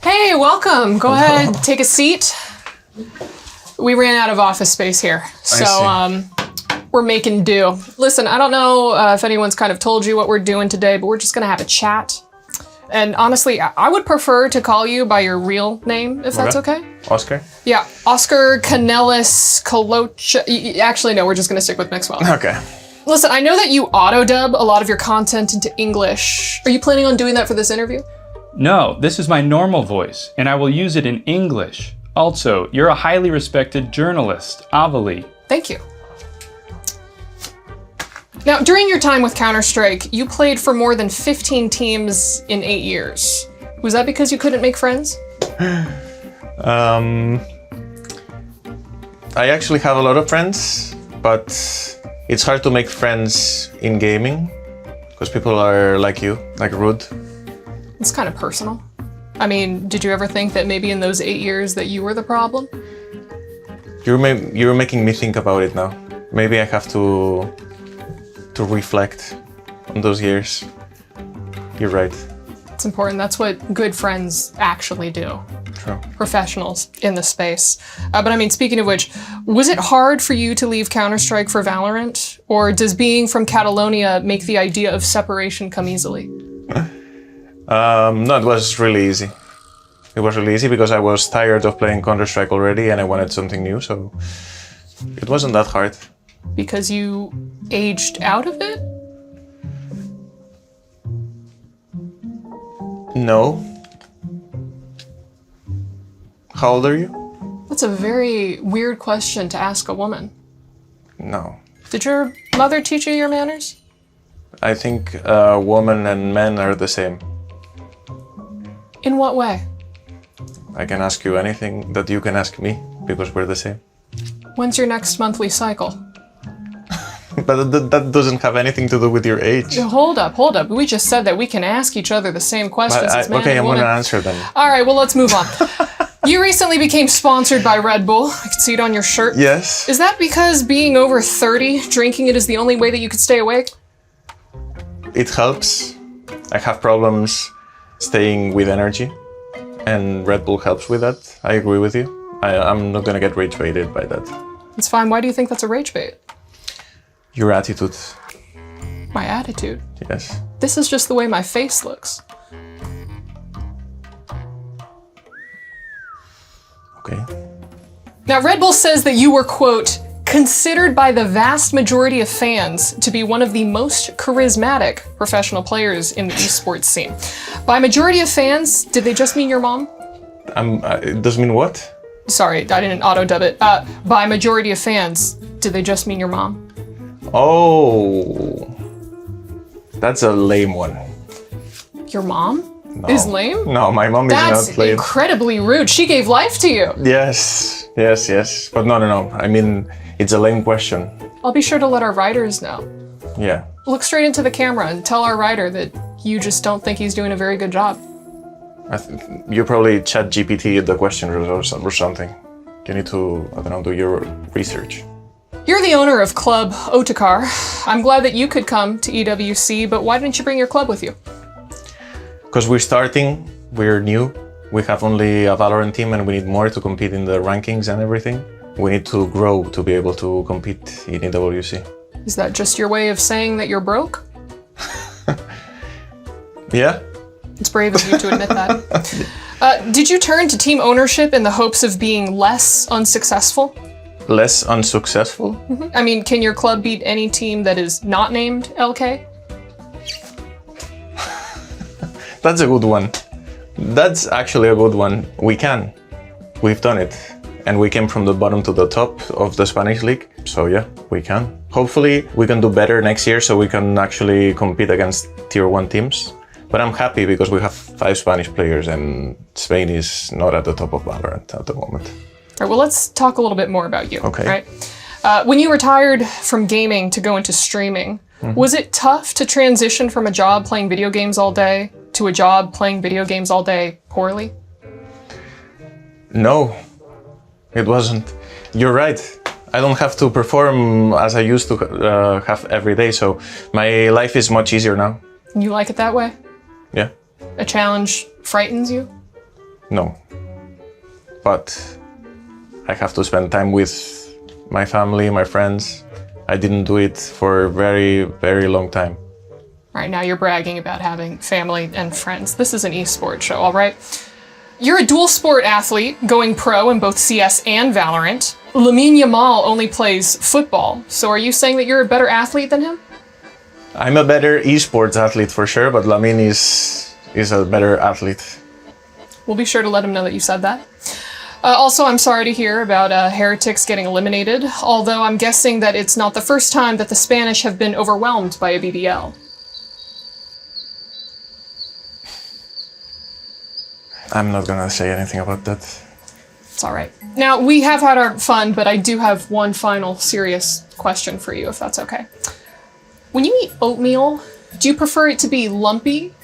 Hey, welcome. Go ahead, take a seat. We ran out of office space here, so we're making do. Listen, I don't know if anyone's kind of told you what we're doing today, but we're just gonna have a chat. And honestly, I would prefer to call you by your real name, if that's okay. Oscar? Yeah, Oscar Canellis Colocha. Actually, no, we're just gonna stick with Mixwell. Okay. Listen, I know that you auto-dub a lot of your content into English. Are you planning on doing that for this interview? No, this is my normal voice, and I will use it in English. Also, you're a highly respected journalist, Avali. Thank you. Now, during your time with Counter-Strike, you played for more than 15 teams in 8 years. Was that because you couldn't make friends? I actually have a lot of friends, but it's hard to make friends in gaming because people are like you, like rude. It's kind of personal. I mean, did you ever think that maybe in those 8 years that you were the problem? You're making me think about it now. Maybe I have to reflect on those years. You're right. It's important. That's what good friends actually do. True. Professionals in the space. But I mean, speaking of which, was it hard for you to leave Counter-Strike for Valorant? Or does being from Catalonia make the idea of separation come easily? No, it was really easy. It was really easy because I was tired of playing Counter-Strike already and I wanted something new, so it wasn't that hard. Because you aged out of it? No. How old are you? That's a very weird question to ask a woman. No. Did your mother teach you your manners? I think women and men are the same. In what way? I can ask you anything that you can ask me because we're the same. When's your next monthly cycle? But that doesn't have anything to do with your age. Hold up. We just said that we can ask each other the same questions as man okay, and I'm woman. gonna answer them. All right, well, let's move on. You recently became sponsored by Red Bull. I can see it on your shirt. Yes. Is that because being over 30, drinking it is the only way that you could stay awake? It helps. I have problems staying with energy, and Red Bull helps with that. I agree with you. I'm not gonna get rage baited by that. It's fine. Why do you think that's a rage bait? Your attitude. My attitude? Yes. This is just the way my face looks. Okay. Now, Red Bull says that you were, quote, considered by the vast majority of fans to be one of the most charismatic professional players in the esports scene. By majority of fans, did they just mean your mom? It does mean what? Sorry, I didn't auto-dub it. By majority of fans, did they just mean your mom? Oh, that's a lame one. Your mom No. is lame? No, my mom is That's not lame. incredibly rude. She gave life to you. Yes. But no. I mean, it's a lame question. I'll be sure to let our writers know. Yeah. Look straight into the camera and tell our writer that you just don't think he's doing a very good job. You probably chat GPT the question or something. You need to, I don't know, do your research. You're the owner of Club Otakar. I'm glad that you could come to EWC, but why didn't you bring your club with you? Because we're starting, we're new. We have only a Valorant team and we need more to compete in the rankings and everything. We need to grow to be able to compete in EWC. Is that just your way of saying that you're broke? Yeah. It's brave of you to admit that. Did you turn to team ownership in the hopes of being less unsuccessful? Less unsuccessful? Mm-hmm. I mean, can your club beat any team that is not named LK? That's a good one. That's actually a good one. We can. We've done it. And we came from the bottom to the top of the Spanish league. So yeah, we can. Hopefully we can do better next year so we can actually compete against tier 1 teams. But I'm happy because we have 5 Spanish players and Spain is not at the top of Valorant at the moment. All right, well, let's talk a little bit more about you. Okay. Right? When you retired from gaming to go into streaming, was it tough to transition from a job playing video games all day to a job playing video games all day poorly? No, it wasn't. You're right. I don't have to perform as I used to have every day, so my life is much easier now. You like it that way? Yeah. A challenge frightens you? No. But I have to spend time with my family, my friends. I didn't do it for a very, very long time. All right, now you're bragging about having family and friends. This is an esports show, all right? You're a dual sport athlete going pro in both CS and Valorant. Lamine Yamal only plays football. So are you saying that you're a better athlete than him? I'm a better esports athlete for sure, but Lamine is a better athlete. We'll be sure to let him know that you said that. Also, I'm sorry to hear about Heretics getting eliminated, although I'm guessing that it's not the first time that the Spanish have been overwhelmed by a BBL. I'm not gonna say anything about that. It's all right. Now, we have had our fun, but I do have one final serious question for you, if that's okay. When you eat oatmeal, do you prefer it to be lumpy,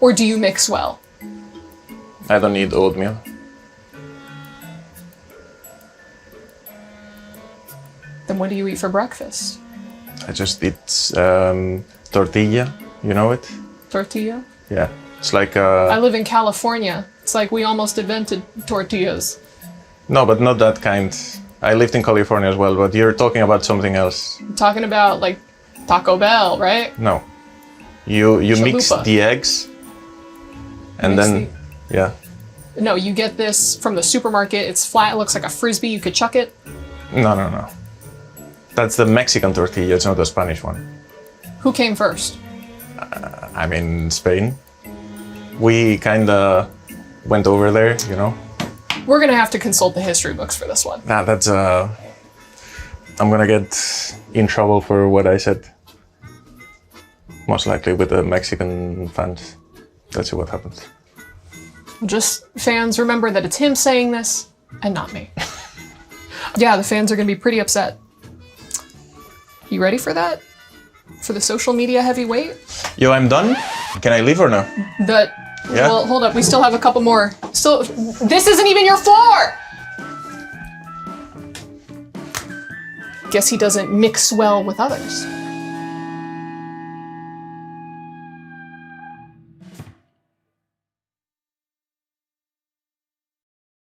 or do you mix well? I don't eat oatmeal. Then what do you eat for breakfast? I just eat tortilla, you know it? Tortilla? Yeah, it's like I live in California. It's like we almost invented tortillas. No, but not that kind. I lived in California as well, but you're talking about something else. I'm talking about like Taco Bell, right? No. You mix Chalupa. the eggs and then, yeah. No, you get this from the supermarket. It's flat, it looks like a frisbee. You could chuck it. No. That's the Mexican tortilla, it's not the Spanish one. Who came first? I mean, Spain. We kinda went over there, you know? We're gonna have to consult the history books for this one. Nah, that's, I'm gonna get in trouble for what I said. Most likely with the Mexican fans. Let's see what happens. Just fans, remember that it's him saying this and not me. Yeah, the fans are gonna be pretty upset. You ready for that? For the social media heavyweight? Yo, I'm done? Can I leave or no? Yeah? Well, hold up, we still have a couple more. This isn't even your floor! Guess he doesn't mix well with others.